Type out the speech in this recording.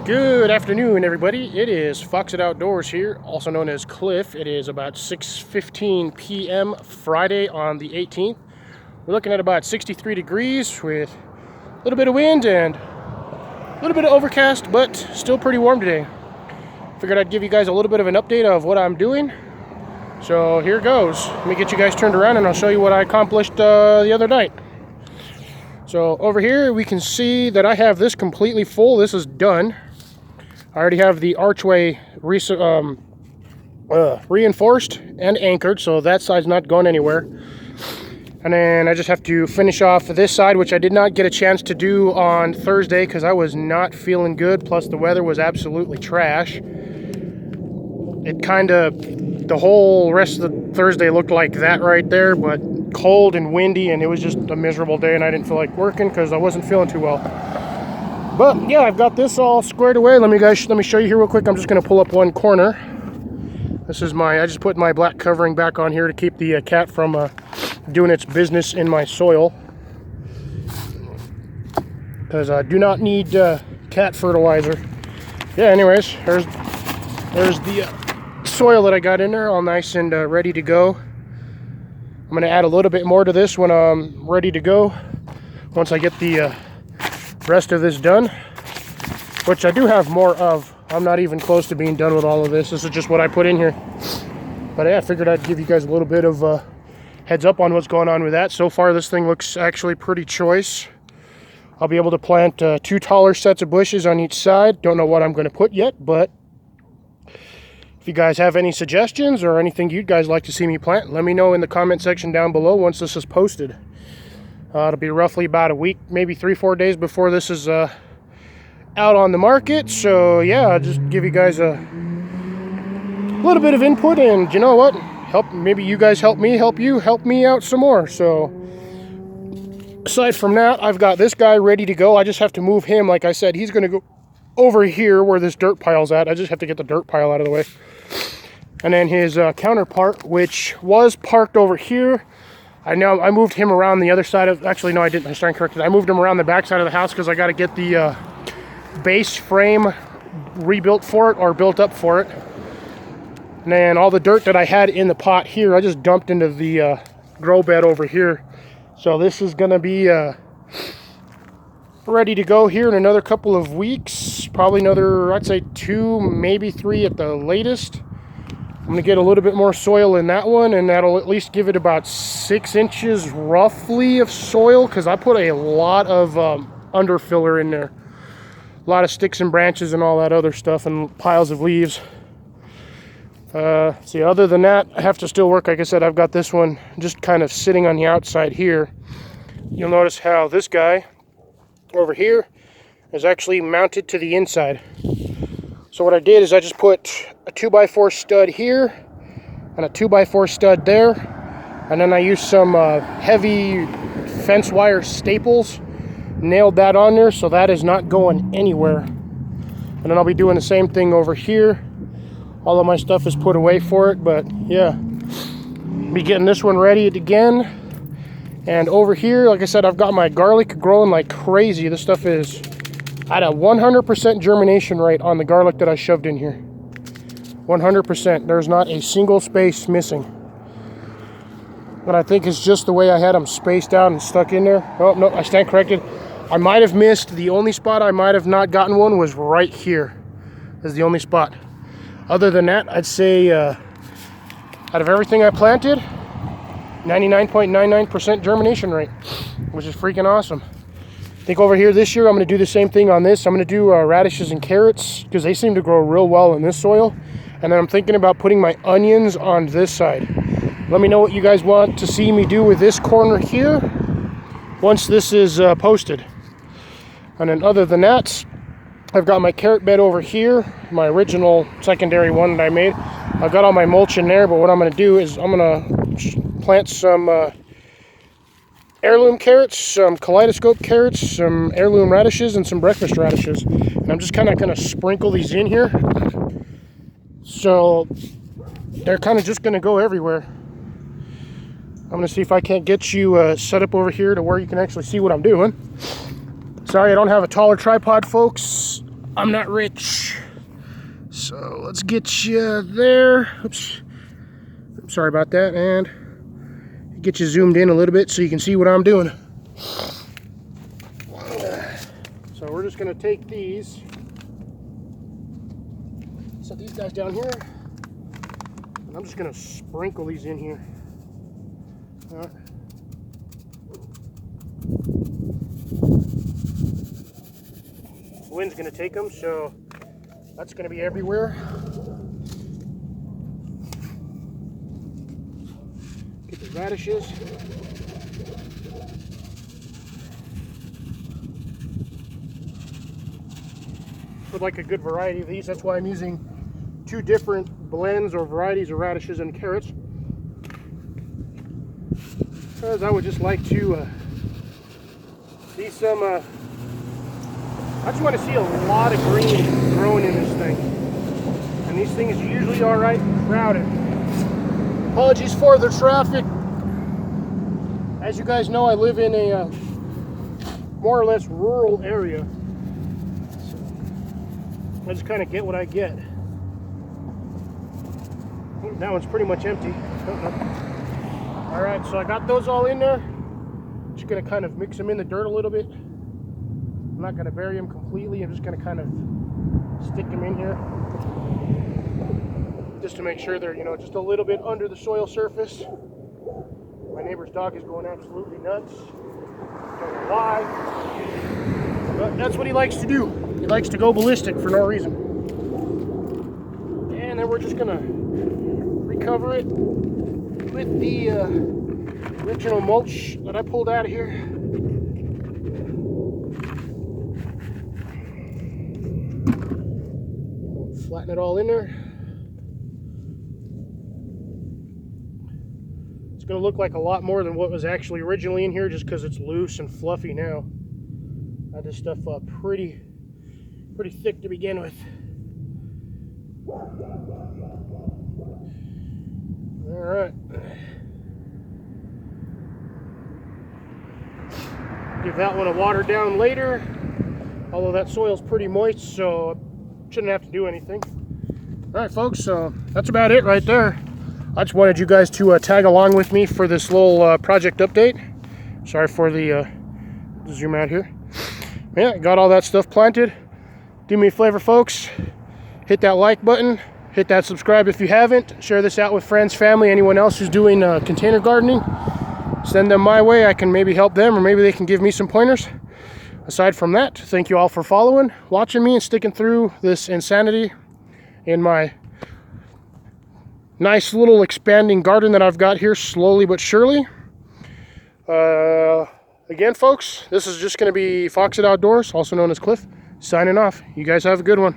Good afternoon, everybody. It is Fox It Outdoors here, also known as Cliff. It is about 6:15 p.m. Friday on the 18th. We're looking at about 63 degrees with a little bit of wind and a little bit of overcast, but still pretty warm today. Figured I'd give you guys a little bit of an update of what I'm doing. So here goes. Let me get you guys turned around and I'll show you what I accomplished the other night. So over here we can see that I have this completely full. This is done. I already have the archway reinforced and anchored, so that side's not going anywhere. And then I just have to finish off this side, which I did not get a chance to do on Thursday because I was not feeling good, plus the weather was absolutely trash. It kind of, the whole rest of the Thursday looked like that right there, but cold and windy, and it was just a miserable day, and I didn't feel like working because I wasn't feeling too well. But yeah, I've got this all squared away. Let me show you here real quick. I'm just going to pull up one corner. This is I just put my black covering back on here to keep the cat from doing its business in my soil, because I do not need cat fertilizer. Yeah, anyways, there's the soil that I got in there, all nice and ready to go. I'm going to add a little bit more to this when I'm ready to go, once I get the rest of this done, which I do have more of. I'm not even close to being done with all of this. This is just what I put in here. But yeah, I figured I'd give you guys a little bit of heads up on what's going on with that. So far, this thing looks actually pretty choice. I'll be able to plant 2 taller sets of bushes on each side. Don't know what I'm going to put yet, but if you guys have any suggestions or anything you'd guys like to see me plant, let me know in the comment section down below once this is posted. It'll be roughly about a week, maybe 3-4 days before this is out on the market. So yeah, I'll just give you guys a little bit of input, and you know what? Maybe you guys help me out some more. So aside from that, I've got this guy ready to go. I just have to move him. Like I said, he's going to go over here where this dirt pile's at. I just have to get the dirt pile out of the way. And then his counterpart, which was parked over here, I moved him around the other side of, actually no I didn't, I stand corrected. I moved him around the back side of the house because I got to get the base frame rebuilt for it, or built up for it. And then all the dirt that I had in the pot here, I just dumped into the grow bed over here. So this is going to be ready to go here in another couple of weeks. Probably another, I'd say 2, maybe 3 at the latest. I'm going to get a little bit more soil in that one, and that'll at least give it about 6 inches roughly of soil, because I put a lot of underfiller in there. A lot of sticks and branches and all that other stuff, and piles of leaves. See, other than that, I have to still work. Like I said, I've got this one just kind of sitting on the outside here. You'll notice how this guy over here is actually mounted to the inside. So what I did is I just put a 2x4 stud here and a 2x4 stud there, and then I used some heavy fence wire staples, nailed that on there, so that is not going anywhere. And then I'll be doing the same thing over here. All of my stuff is put away for it, but yeah, be getting this one ready again. And over here, like I said, I've got my garlic growing like crazy. This stuff is at a 100% germination rate on the garlic that I shoved in here. 100%. There's not a single space missing. But I think it's just the way I had them spaced out and stuck in there. Oh, no, I stand corrected. I might have missed. The only spot I might have not gotten one was right here. That's the only spot. Other than that, I'd say out of everything I planted, 99.99% germination rate, which is freaking awesome. I think over here this year I'm going to do the same thing on this. I'm going to do radishes and carrots because they seem to grow real well in this soil. And then I'm thinking about putting my onions on this side. Let me know what you guys want to see me do with this corner here once this is posted. And then other than that, I've got my carrot bed over here, my original secondary one that I made. I've got all my mulch in there, but what I'm going to do is I'm going to plant some heirloom carrots, some kaleidoscope carrots, some heirloom radishes, and some breakfast radishes. And I'm just kind of going to sprinkle these in here. So they're kind of just going to go everywhere. I'm going to see if I can't get you set up over here to where you can actually see what I'm doing. Sorry, I don't have a taller tripod, folks. I'm not rich. So let's get you there. Oops. Sorry about that. And get you zoomed in a little bit so you can see what I'm doing. So we're just going to take these, set these guys down here, and I'm just going to sprinkle these in here. All right. The wind's going to take them, so that's going to be everywhere. Get the radishes. Would like a good variety of these. That's why I'm using 2 different blends or varieties of radishes and carrots, because I would just like to see some I just want to see a lot of green growing in this thing, and these things usually are right crowded. Apologies for the traffic. As you guys know, I live in a more or less rural area. I just kind of get what I get. That one's pretty much empty. Alright, so I got those all in there. Just going to kind of mix them in the dirt a little bit. I'm not going to bury them completely. I'm just going to kind of stick them in here, just to make sure they're, you know, just a little bit under the soil surface. My neighbor's dog is going absolutely nuts. Don't know why, but that's what he likes to do. He likes to go ballistic for no reason. And then we're just gonna recover it with the original mulch that I pulled out of here. We'll flatten it all in there. It's gonna look like a lot more than what was actually originally in here, just because it's loose and fluffy now. I had this stuff pretty thick to begin with. All right. Give that one a water down later. Although that soil's pretty moist, so shouldn't have to do anything. All right, folks. So that's about it right there. I just wanted you guys to tag along with me for this little project update. Sorry for the zoom out here. Yeah, got all that stuff planted. Do me a favor, folks, hit that like button, hit that subscribe if you haven't, share this out with friends, family, anyone else who's doing container gardening. Send them my way. I can maybe help them, or maybe they can give me some pointers. Aside from that, thank you all for following, watching me, and sticking through this insanity in my nice little expanding garden that I've got here, slowly but surely. Again, folks, this is just going to be Foxit Outdoors, also known as Cliff, signing off. You guys have a good one.